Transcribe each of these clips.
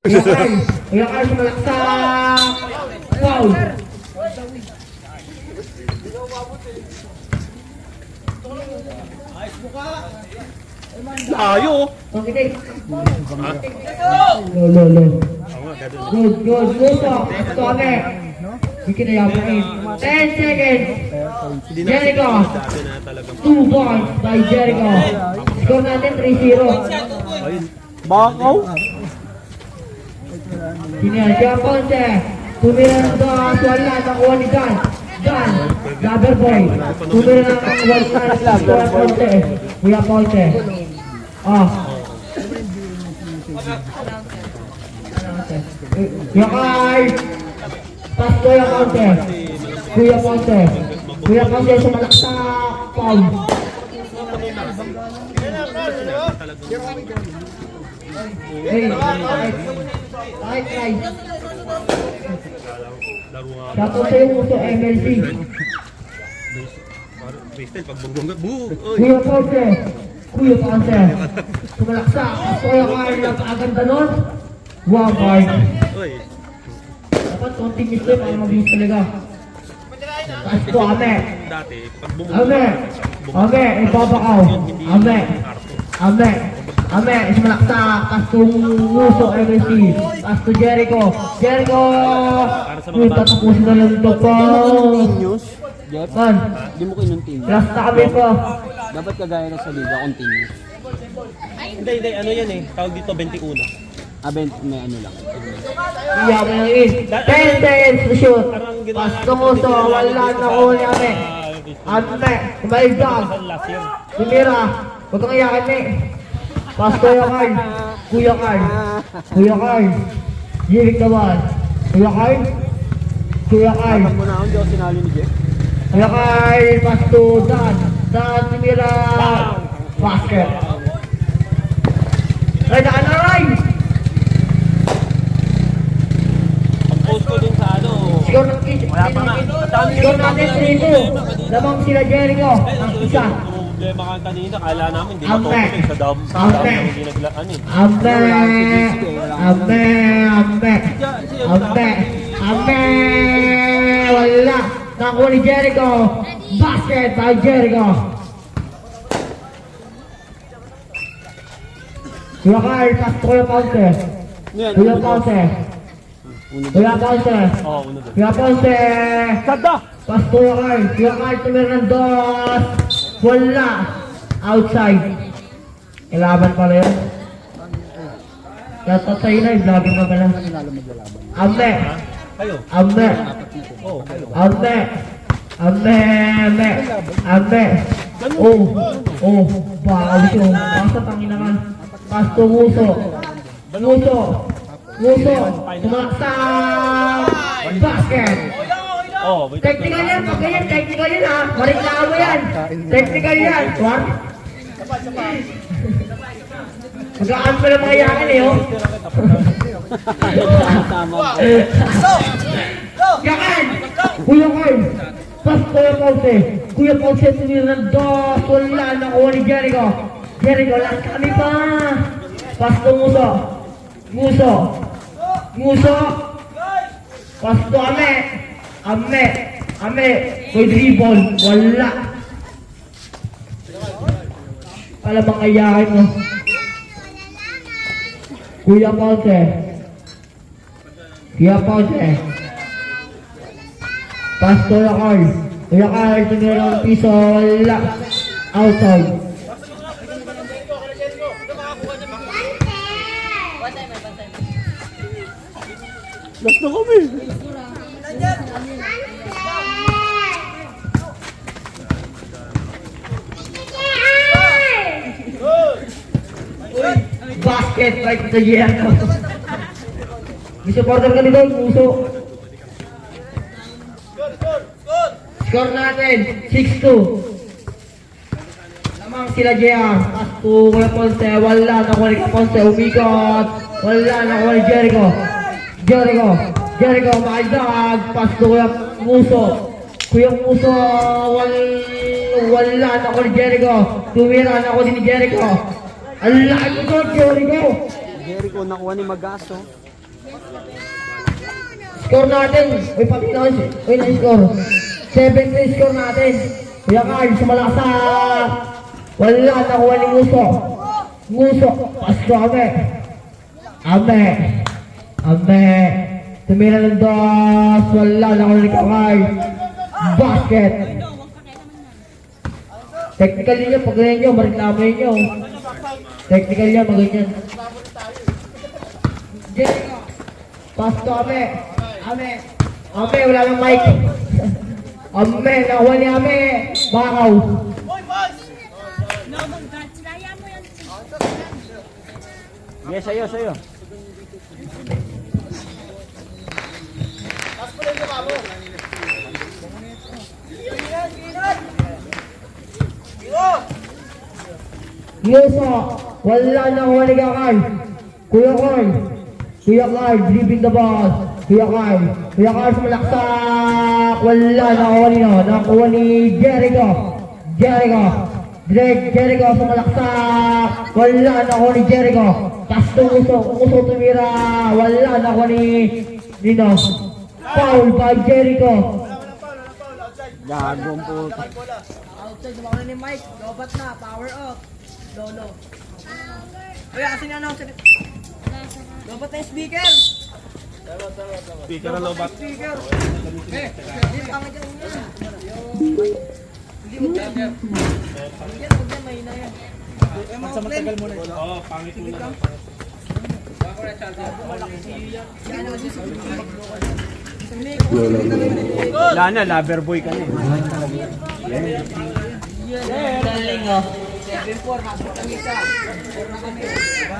Iyakan sumalaksa. Foul. Layo. Okay. Lo. Good. Gusto. Kami. Bikin na yapain. 10 seconds. Jericho. 2 points by Jericho. Score natin 3-0. Bakaw. Kinihan siya Ponce. Tumira na wala. Nakuha ni Dan. Loverboy. Tumira na wala. Kuya Ponce. Kuya Ponce. Yakay. Pas Kuya Ponce. Kuya Ponce sumalaksa. Foul. Hey, right. Dapat sa'yo mo sa MLC. Kuya Ponce. Sumalaksa. Kuya Kyle, nag-aganda nun. Wow, Kyle. Dapat continuous din para mabilis talaga. Taas ko, Ame. Ibabakaw. Ame, sumalaksa. Taas kong nguso, MLC. Taas to Jericho. Uy, tatapusin na lang ito po. Continuous? Jeff? Man, Hindi mo kinontinue. last na kami po. Dapat kagaya na sa liga, continuous. Hindi, ano yan eh. Tawag dito 21. May ano lang. Iya mo lang in. 10 seconds to shoot. Pasto mo so, wala na ko ni Ame. Ame, kumaligdag. Last year. Sumira, huwag kang iyakan ni. Pasto yung Kuya Carl. Jirik naman. Kuya Carl. Dapat mo na ako, hindi ako sinali ni Jeff. Kuya Carl, pasto, Dan, sumira. Basket. Right, Ray. Post ko dun sa ano. Siguro natin 3-2. Lamang sila Jericho. Ang isa. Problema ka kanina, kala namin hindi Ame. matutulog sa dam. Hindi naglaan eh. Ame. Wala. Nakuha ni Jericho. Basket by Jericho. Kuya Carl, pass to Kuya Ponce. Kuya Ponce. Oo, una doon. Kuya Ponce. Sada! Pass to Kuya Carl. Kuya Carl, tumira ng dos. Wala. Outside. Ilaban pala yun. Tatatay na, vlogging pa pala. Ame. Kayo? Oo, kayo. Ame. Oh. Baka siya. Basta panginaman. Pasto Nguso. Tumaksa. Basket. Oo, wait. Technical yan. Pag ganyan, technical yan ha. Mariklamo yan. Technical yan. What? Magaan pa lang mga yakin eh oh. Tama. Yakan! Kuya Carl! Pas Kuya Ponce tumira ng dos. Wala nakuha ni Jericho. Last kami pa. Pasto Nguso. Pasto Ame. May dribble. Wala. Pala bang ayahin mo? Kuya Ponce. Pasto Carl. Kuya Carl, tumira ng piso. Wala. Outside. Last na kami. Basket right to Jericho. May supporter ka nito, Nguso. Score natin, 6-2. Lamang sila JR. Pasto, Kuya Ponce, wala na Kuya Ponce, umikot. Wala na Kuya Jericho. Jericho, makidag. Pasto, Kuya Nguso. Kuya Nguso, wala na Kuya Jericho. Tumira na Kuya ni Jericho. Ang laki ko, Jericho! Jericho nakuha ni Magaso. Score natin. Uy, pati na. Uy, na-score. 7-3 score natin. Kuya Carl, sumalaksak. Wala, nakuha ni Nguso. Nguso, pasko ame. Ame. Ame. Tumira ng dos. Wala, nakuha ni Kuya Carl. Basket. Technical niya, pag ganyan nyo, mariklamo nyo. Technical niya, maganyan. Jericho. Pasko ame. Ame. Ame, wala lang mic. Ame, nakuha ni Ame. Bakaw. Yes, sa'yo. Yuso, wala na kuha ni Kakay. Kuya Carl, dribbling the ball. Kuya Carl sumalaksak. Wala na kuha ni nakuha ni Jericho. Jericho sumalaksak. Wala na kuha ni Jericho. Kasto Nguso tumira. Wala na kuha ni Nino. Foul by Jericho. Gagong po. Outside, lumakuha ni Mike. Lobat na, power up. Lolo. Uy, asin nga na. Lobat na yung speaker. Speaker ang lobat. Speaker. Hindi, pangit yan. Hindi mo dyan. Yan, huwag yan, mahina yan. Sa matagal mo na yun. Oo, pangit mo na. Yan naman yung sa Wala na, lover boy ka na. Galing oh. 7-4, habang kami isa. 4 na kami. Diba?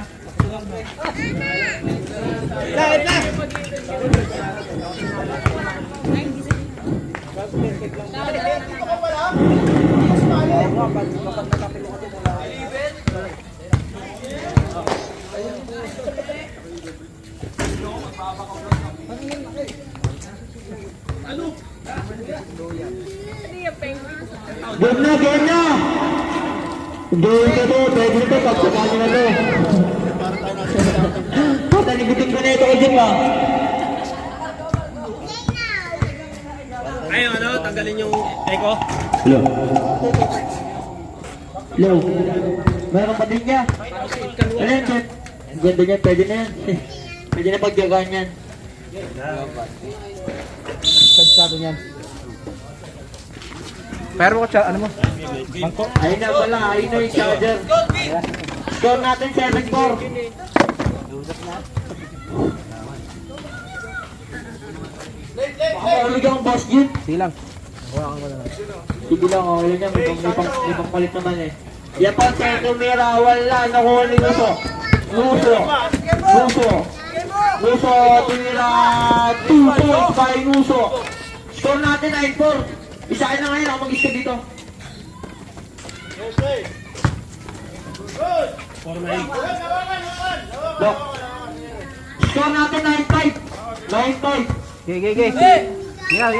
Game na! Game ko to, pwede nito, pagsakaan nyo na to. Patanibutin ko na ito ko dyan ba? Ay, tanggalin yung echo. Hello. Meron pa din niya. Ano yan, Jet? Ang ganda niya, pwede na yan. Pwede na pagjagaan yan. Sabi niyan. Pero ano mo? Bangko? Ayun na pala, ayun na yung charger. Score natin 7-4. Makaulig ang boss yun. Silang. Sige lang, okay lang yan. May pangpalit naman eh. Yan po, tumira, wala, nakuha ni Nguso, tumira, 2 points by Nguso. Score natin 9-4. Isa na ngayon, ako mag-isa dito. 4-9. Look. Score natin 9-5. 9-5. Gigi. Gina.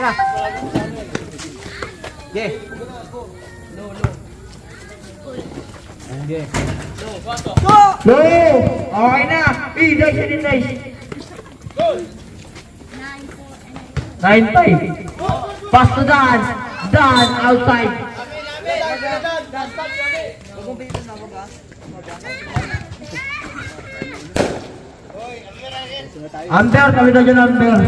Ge. Go! Okay na! Nice. 9-5. Pass to Dan. Dan outside. Under, kami na dyan under.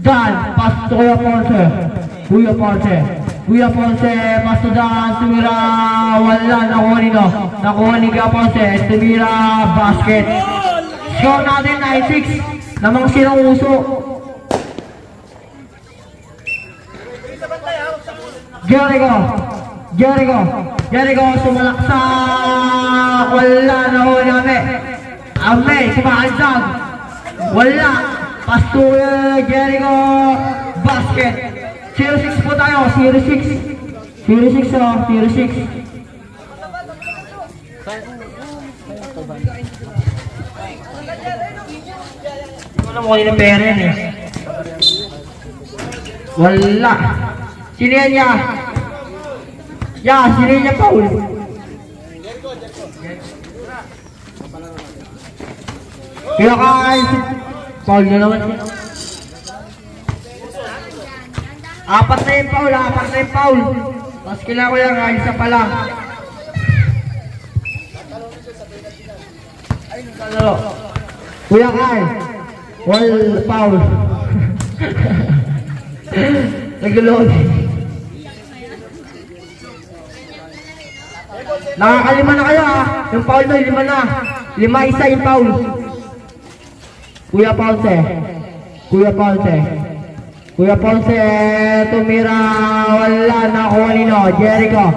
Dan, pass to Kuya Ponce, pass to Dan, tumira, wala, nakuha ni Kuya Ponce, tumira, basket. Score natin 9-6, namang silang uso. Jericho, sumalaksak, wala, nakuha ni Ame, sumakalsag, wala, pass to Jericho, basket. 0-6 po tayo, 0-6. 0-6 oh, 0-6. Hindi ko alam kung kanina pera yan eh. Wala. Sino yan niya? Sino yan niya, Paul? Kuya Carl. Foul na naman. Apat na yung foul. Tapos kailangan ko lang, isa pa lang. Kuya Carl. Foul. Nag-load. Nakakalima na kayo ha. Yung foul mo, 5 na. 5-1 yung foul. Kuya Ponce, tumira, wala na kuha nino. Jericho,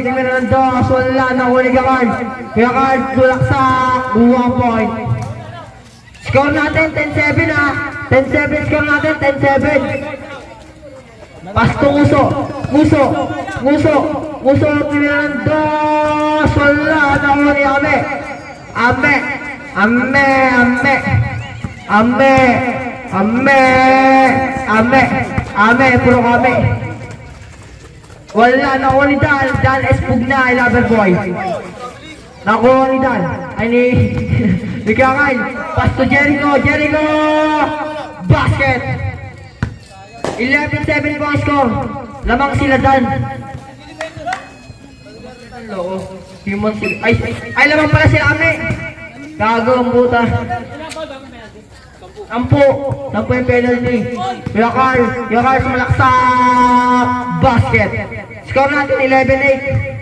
tumira ng 2, wala na kuha ni Carl. Kuya Carl, tulaksak, 1 point. Score natin, 10-7 ha. 10-7 score natin, 10-7. Pasto Nguso, tumira ng 2, wala na kuha ni Ame, puro kami. Wala, nakuha ni Dan Espugna, I love it boy. Nakuha ni Dan, ay ni Kakay. Pass to Jericho, basket. 11-7 po ang score. Lamang sila Dan. Human sila. Ay, lamang pala sila kami. Gago ang puta. 10 yung penalty. Kuya Carl sumalaksak. Basket. Score natin 11-8.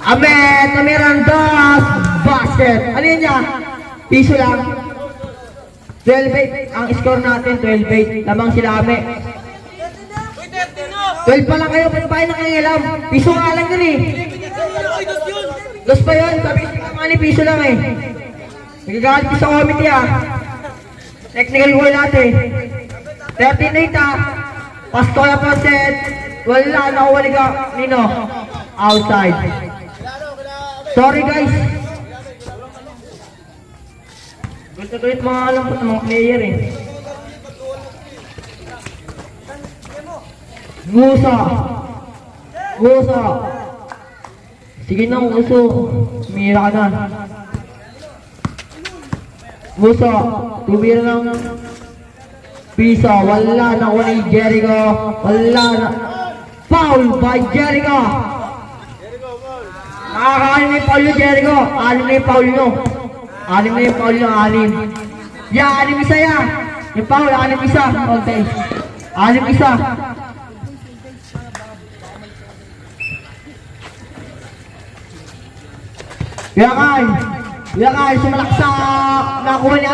Ame, tumirang 2. Basket. Ano yun niya? Piso lang. 12-8. Ang score natin 12-8. Lamang sila Ame. 12 pa lang kayo, paano ba kayo nakangilam? Piso nga lang yun eh. Dos pa yun, sabi ko piso lang eh. Nagagalit ko sa committee ah. Technical goal natin. 13-8 ah. Pasto na po set. Wala, nakuha ka. Nino? Outside. Sorry guys. Gusto-gulit mga alam po ng mga player eh. Nguso. Sige na, Nguso. Mira ka na. Nguso. Tumira ng piso. Wala na ko ni Jericho. Wala na. Foul by Jericho. Nakakain na yung foul nyo, Jericho. 6 na yung foul nyo. 6 na yung foul nyo, 6. Yeah, 6 isa ya. Yung foul, 6 isa. Okay. 6 isa. Kuya Carl, sumalaksak. Nakuha ni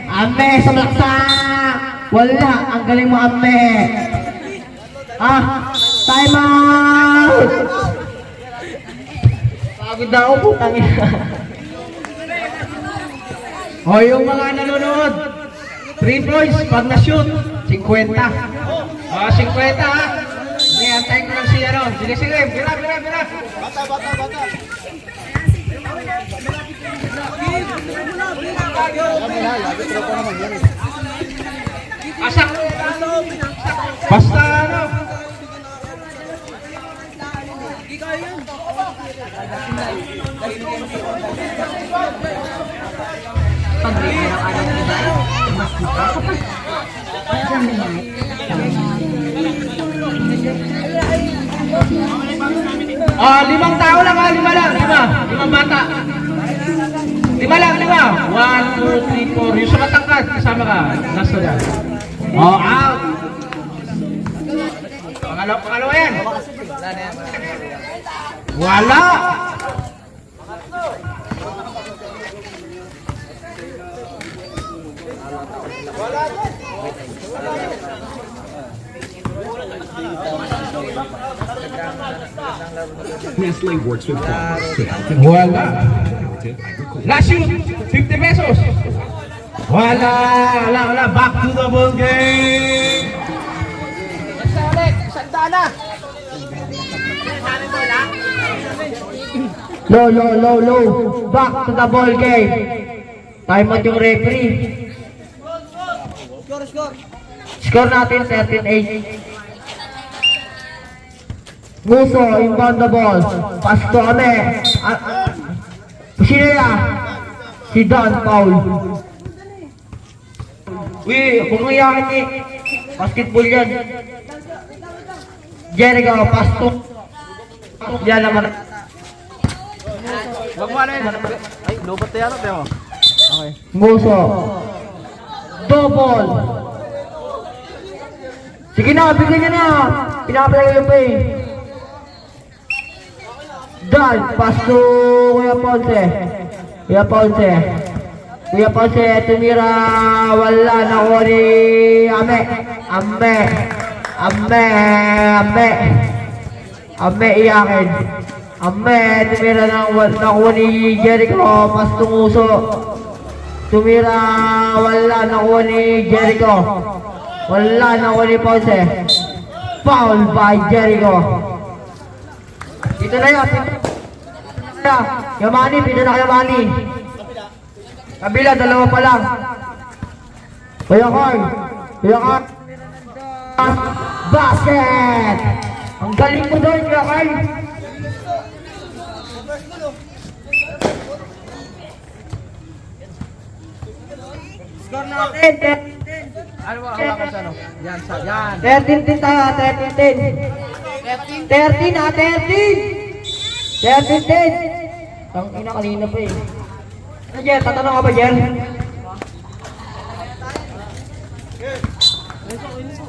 Ame, sumalaksak. Wala, ang galing mo Ame. Time out. Pagod na ako, putang ina. O yung mga nanonood, 3 points pag na-shoot, 50. 50 ha. Hindi, antayin ko lang si ano. Sige, bira. Bata. Asak. Basta ano. Limang tao lang ha, 5 bata. 5 lang. 1, 2, 3, 4. Yung sa matangkad, kasama ka. Nasa dyan. Out. Pangalawa yan. Wala. Nestle works with farmers to help them Wala. agriculture. Last shoot, 50 pesos. Wala. Back to the ball game. Basta ulit, 100 na. Low. Back to the ball game. Time out yung referee. Score. Score natin 13-8. Muso, inbound the ball. Pass to Ame. Sino yan? Si Don Paul. Huwag mo yakin eh. Basketball yan. Jericho, pass to. Yan naman. Wag mo ano yun. Ay, lobot na yan. Pero. Okay. Muso. Double. Sige na, bigyan niya na. Pinapalagay yung pay. Dan, pass to Kuya Ponce. Kuya Ponce, tumira. Wala na ko ni Ame. Ame, iyakin. Ame, tumira na ko ni Jericho. Pass to Muso. Tumira, wala na ko ni Jericho. Wala na ko ni Ponce. Foul by Jericho. Dito na yan. Yamani, pito na Yamani. Kabila, dalawa pa lang. Kuya Carl. Basket! Ang galing mo doon, Kuya Carl. Score natin. Ano ba? Hawakan sa ano? Yan, sa. Yan. 13 tayo, 13. 13. Ang ina kanina pa eh. Ano Jer? Tatanong ka ba Jer?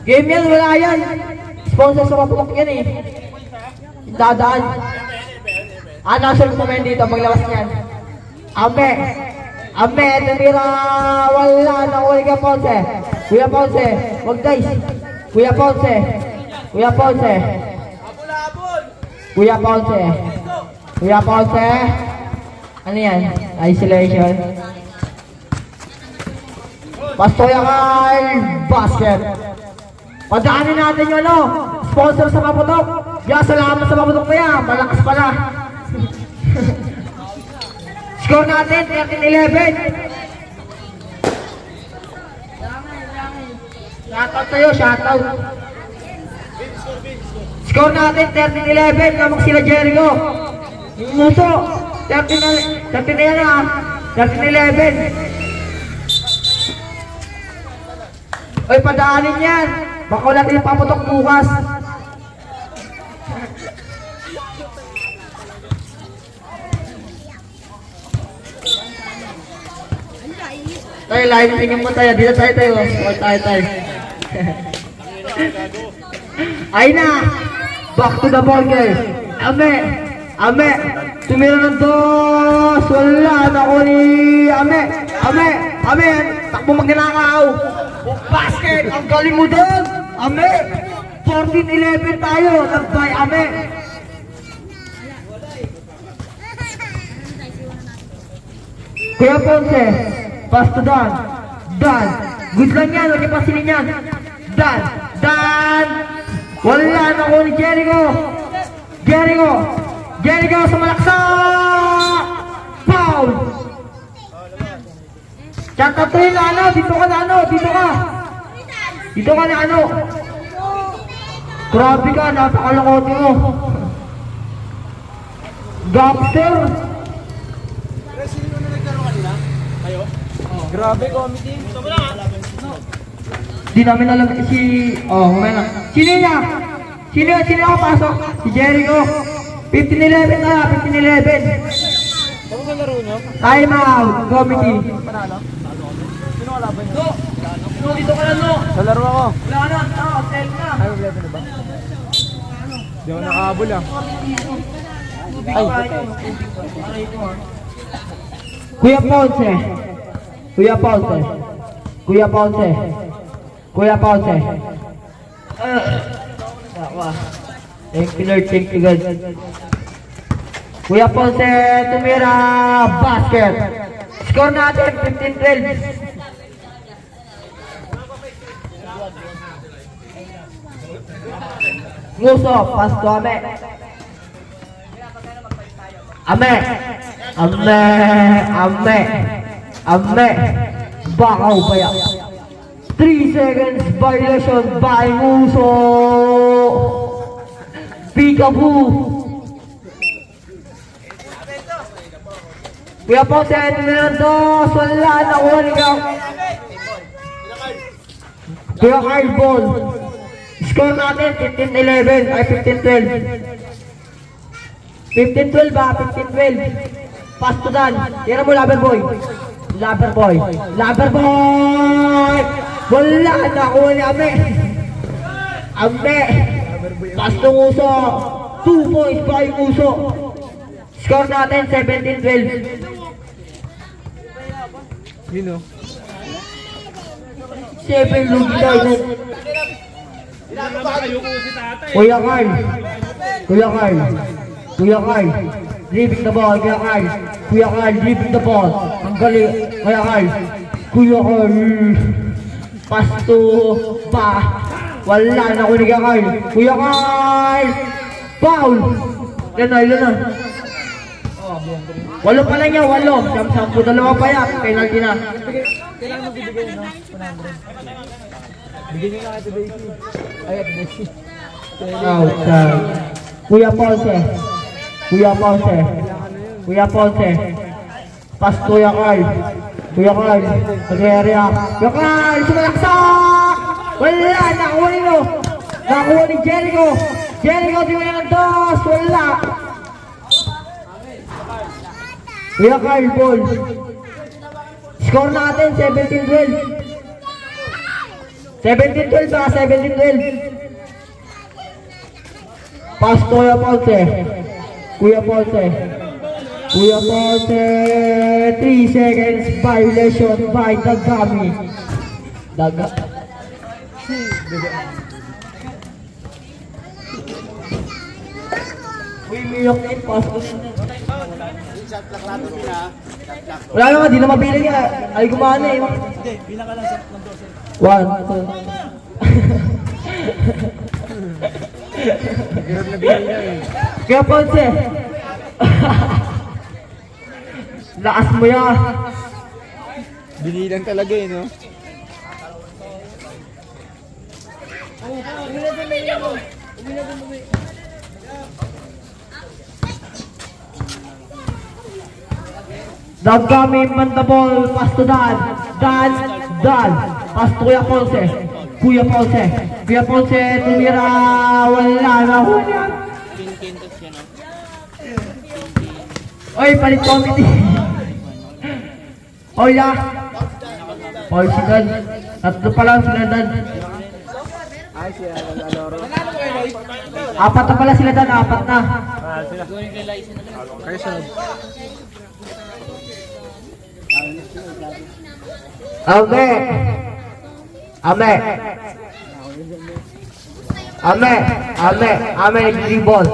Game yan, wala yan. Sponsor sa mapulok yan eh. Dadaan. National sa men dito, maglabas niyan. Ame, tumira, wala na Kuya Ponce. Wag guys. Kuya Ponce. Ano yan? Isolation. Pastoya kay basket. Padaanin natin yung ano, sponsor sa Maputok. Salamat sa Maputok na yan. Malakas pala. Score natin, 13-11. Shoutout sa'yo, shoutout. Score natin, 13-11. Lamang sila Jericho. Yung Muso, 13 na yan ah. 13-11. Oy, padaanin yan. Baka wala tayong paputok bukas. Tayo, live tingin mo tayo. Dito tayo. O, tayo. Ay na! Back to the ball game. Ame! Tumira ng dos! Wala na ko ni Ame! Takbo magnanakaw! Basket! Ang galing mo doon! Ame! 14-11 tayo! Nagbay Ame! Kuya Ponce! Pass to Dan! Good lang yan! Huwag niya pasinin yan! Dan! Wala na ko ni Jericho sa malaksak! Foul! Tatatuloy na ano! Dito ka na ano! Grabe ka! Napakalangoti mo! Gangster! Grabe, comedy. Di namin alam si... Mamaya. Sino niya? Sino ako pasok? Si Jericho. 15-11 na, 15-11. Ano sa laro nyo? Time out, committee. Panalo? Sino kalaban nyo? Dito ka lang, no? Sa laro ako. Wala na, hotel na. Ay, wala na ba? Di ako nakahabol ah. Kuya Ponce. Thank you Lord, thank you God. Kuya Ponce, tumira, basket. Score natin, 15-12. Muso, pass to Ame. Ame. Bakaw baya. 3 seconds violation by Muso. Peekaboo. Kuya po, sa atin na lang to. Wala na ko ikaw. Kuya Carl Ball. Score natin 15-11 ay 15-12. 15-12 ba? 15-12. Pass to Dan. Tira mo, Lover Boy. Lover Boy. Wala na ko ni Ame. Pass to Muso. 2 points by Muso. Score natin 17-12. Yun o. 7 lugi tayo. Kuya Carl. Dribbling the ball, Kuya Carl, dribbling the ball. Ang galing, Kuya Carl. Pass to ba. Wala na ko ni Kuya Carl. Kuya Carl. Foul. Yan na. Walo pa lang yan, 8. Sampu, 2 pa yan. Penalty na. Kailangan mo bibigay, no? 100. Bigyan nyo lang ito, Daisy. Ay, at Daisy. Outside. Kuya Ponce. Pass to Kuya Carl. Pag-area. Kuya Carl, sumalaksak! Wala, nakuha ni Jericho. Di mo yan ang dos. Wala. Kuya Carl, ball. Score natin, 17-12. 17-12 ba? 17-12. Pass to Kuya Ponce. 3 seconds violation by Dagami. Uy, miyok na yung pass to. Wala naman, di na mabiling yan. Ay, gumana eh. Hindi, bilang ka lang sa ng 12. 1, 2. Hirap na bigay lang eh. Kaya Ponce. Lakas mo yan. Binilang talaga eh, no? Dagami man the ball, pass to Dan. Pass to Kuya Ponce, tumira, wala na. Oy, palit committee. Oy, ya. Oy, si Dan. Tatlo pa lang sila Dan. Ay, siya, Aloro. 4 na pala sila Dan, 4 na. Kaya sunod. Nag-dribble.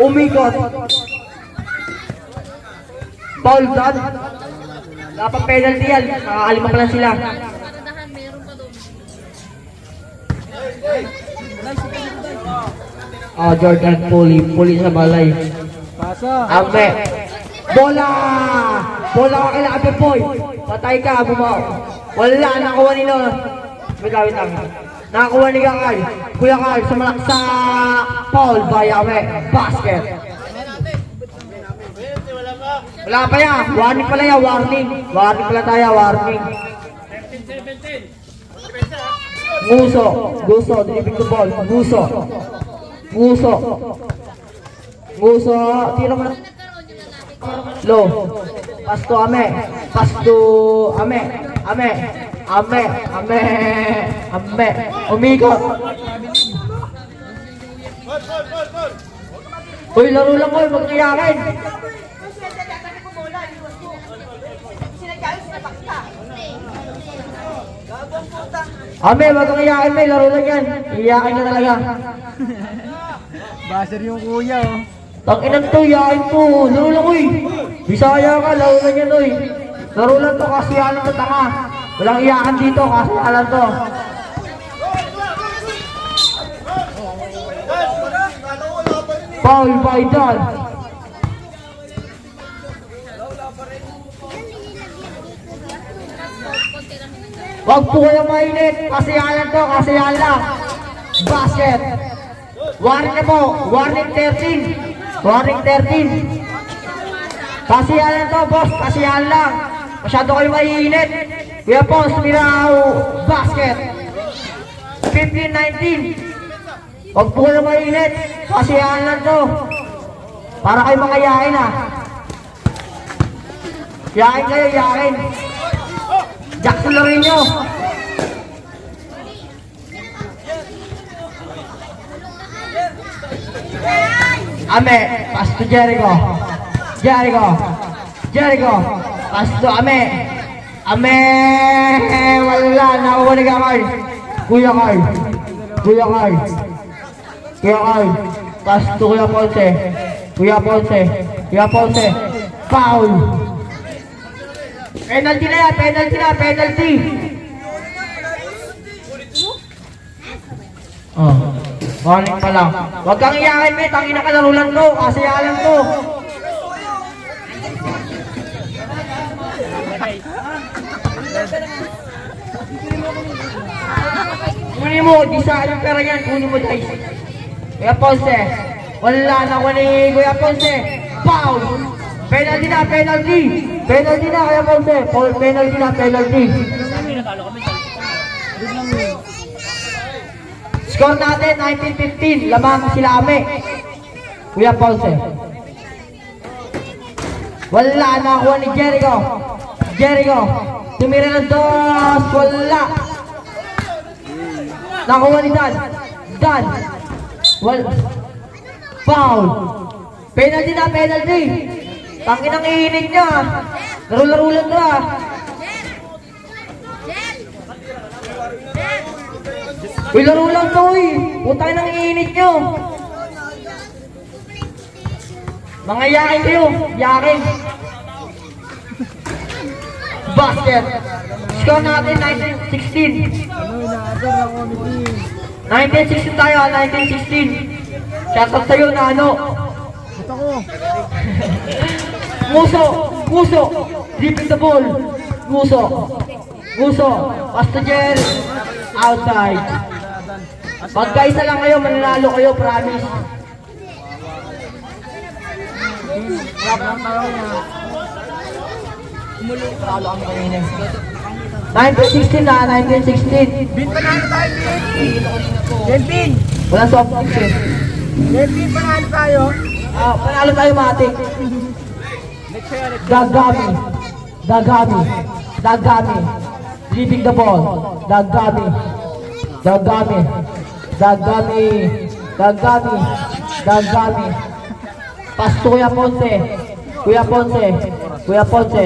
Umikot. Foul Dan. Dapat penalty yan. Nakakalima pa lang sila. Jordan Puli sa balay. Pasa. Bola ka kila Abe Boy. Patay ka, bumaw. Wala, nakuha nila. Wait lang. Nakakuha ni Kakal. Kuya Carl, sumalaksak. Foul by Ame. Basket. Wala pa yan. Warning pala yan, warning. Warning pala tayo, warning. 17-17. Guso, dribble the ball. Guso, tira mo na. Low. Pass to Ame. Umikot. Uy, laro lang ko, magkiyakin. Ame, wag kang iyakin, may laro lang yan. Iyakin na talaga. Baser yung kuya, oh. Tanginan to, iyakin to. Laro lang, uy. Bisaya ka, laro lang yan, uy. Laro lang to, kasiyahan to, tanga. Walang iyakan dito, kasiyahan to. Foul by Dan. Huwag po kayong mainit. Kasiyahan to, kasiyahan lang. Basket. Warning na po. Warning 13. Warning 13. Kasiyahan to, boss. Kasiyahan lang. Masyado kayo mainit. Kuya Pons, Miraw. Basket. 15-19. Huwag po kayong mainit. Kasiyahan lang to. Para kayo mga yakin ha. Yakin kayo, yakin. Jackson Lorenzo. Ame, pass to Jericho. Jericho. Jericho. Pass to Ame. Ame, wala. Nakuha ka, Carl. Kuya Carl. Kuya Carl. Kuya Carl. Pass to Kuya Ponce. Kuya Ponce. Kuya Ponce. Foul. Penalty na yan, penalty na, penalty. Oh, warning pa lang. Huwag kang iyakin, mate. Ang inakalarulan ko, kasi alam ko. Kunin mo, di sa yung pera yan, kunin mo guys. Kuya Ponce, wala na ko ni Kuya Ponce. Foul! Penalty na, penalty! Penalty na, Kuya Ponce. Penalty na, penalty. Score natin, 19-15. Lamang sila Ame. Kuya Ponce. Wala na ako ni Jericho. Jericho. Tumira ng dos. Wala. Nakuha ni Dan. Dan. Foul. Penalty na, penalty. Tangin ang iinit niya. Laro-laro lang ka. Uy, laro lang to eh. Putang ng iinit nyo. Mga yakin kayo. Yakin. Basket. Score natin 19-16. 19-16 tayo, 19-16. Shoutout sa'yo na ano. Muso, Muso, dribbling the ball. Muso, Muso, pass to Jer, outside. Pagkaisa lang kayo, mananalo kayo, promise. Talo kami kanina. 1916 na, 1916. Bin panalo tayo, Bin. Walang soft drinks eh. Bin panalo tayo. Panalo tayo matik. Dagami. Dagami. Dagami. Leaving the ball. Dagami. Dagami. Dagami. Dagami. Dagami. Pass to Kuya Ponce. Kuya Ponce. Kuya Ponce.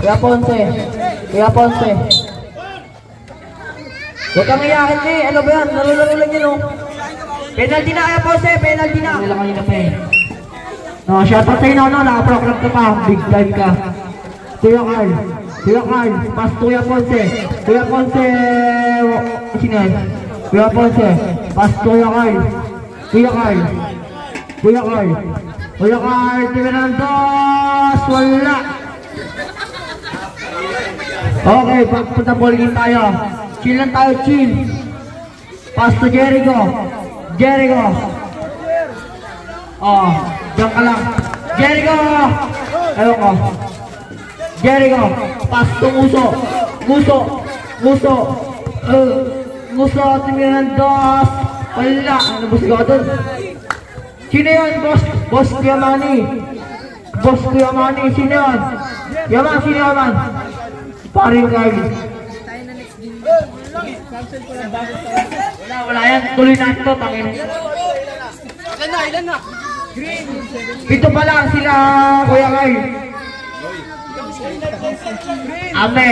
Kuya Ponce. Kuya Ponce. Huwag kang iyakin eh. Ano ba yan? Laro-laro lang yun oh. Penalty na Kuya Ponce. Penalty na. Wala kanina pa eh. No, shoutout sa'yo na, no, nakaprogram ka pa, big time ka. Kuya Carl, pass to Kuya Ponce. Kuya Ponce, sino yan? Kuya Ponce, pass to Kuya Carl. Kuya Carl, Kuya Carl, Kuya Carl, tingnan ng dos, wala. Okay, punta ball game tayo. Chill lang tayo, chill. Pass to Jericho. Jericho. Oh, diyan ka lang. Jericho! Ewan ko. Jericho! Pass to Muso! Muso! Muso! Muso! Tingnan ng dos! Wala! Ano ba sigaw doon? Sino yun, boss? Boss Kuya Manny! Boss Kuya Manny! Sino yun? Yaman! Sino yaman? Paring Carl! Wala yan! Tuloy natin ito! Tangin! Ilan na? Pito pa lang sila, Kuya Kai. Ame.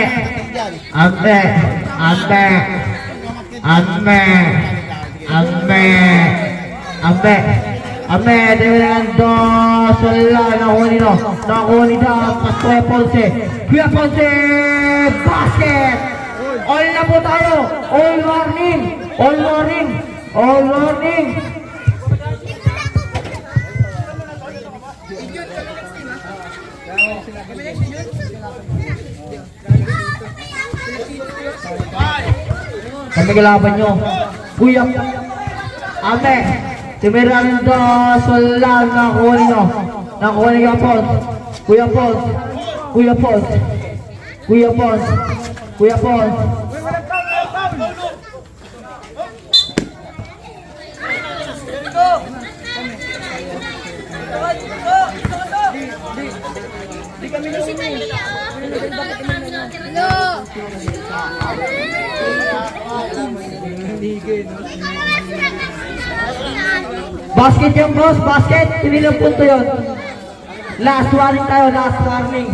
Ame. Ame. Ame. Ame. Ame. Ame. Tingnan dos. Wala. Nakuha nito. Nakuha nito. Kuya Ponce. Kuya Ponce. Basket. All na po tayo. All morning. All morning. All morning. Kami kalaban nyo. Kuya. Ame. Timirandos. Wala. Nakuha ninyo. Nakuha ninyo Pons. Kuya Pons. Kuya Pons. Kuya Pons. Kuya Pons. Basket yung boss, basket. Tinilang punto yun. Last warning tayo, last warning.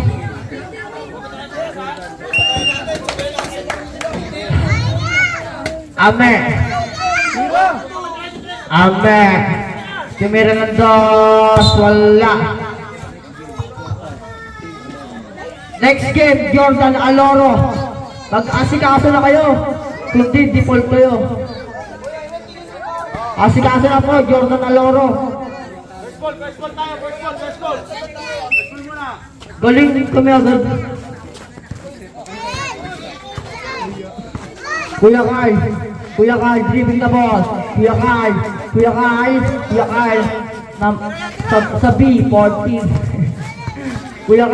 Ame. Ame. Tumira ng dos, wala. Next game, Jordan Aloro. Mag-asikaso na kayo. Kundi default kayo. Asikaso na po, Jordan Aloro. Galing kami agad. Kuya Kai, dribbling the ball. Kuya Kai. Sa B14. Kuya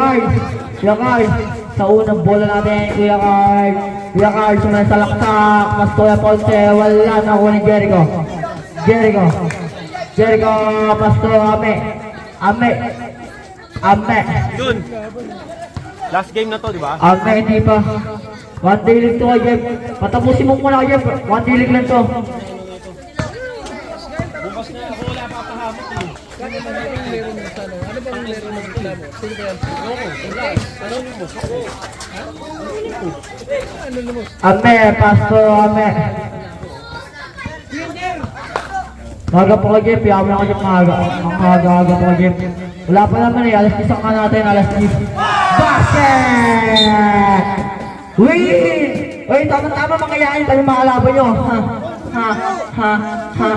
Kai, sa unang bola natin, Kuya Kai, sumunod sa laksak, Mastoya Ponce, wala na ako ni Jericho, Mastoya, Ame. Yun. Last game na to, di ba? Ame, hindi pa. One day league to kay Jeff. Patapusin mo muna kay Jeff. One day league lang to. Bukas na ako wala papahamot eh. Ano bang meron mo sa ano? Ano bang meron mo sa mo? Sino ba yan? Ako, wala. Ano yung boss ako? Ano na mo? Ame, Pastor Ame. Maga po kay Jeff. Yaman ako Jeff maga. Maga po kay Jeff. Wala pa naman eh. Alas 10 ka natin. Alas 10. Basket! Win! Uy, tama-tama makayain kami mga kalaban nyo. Ha?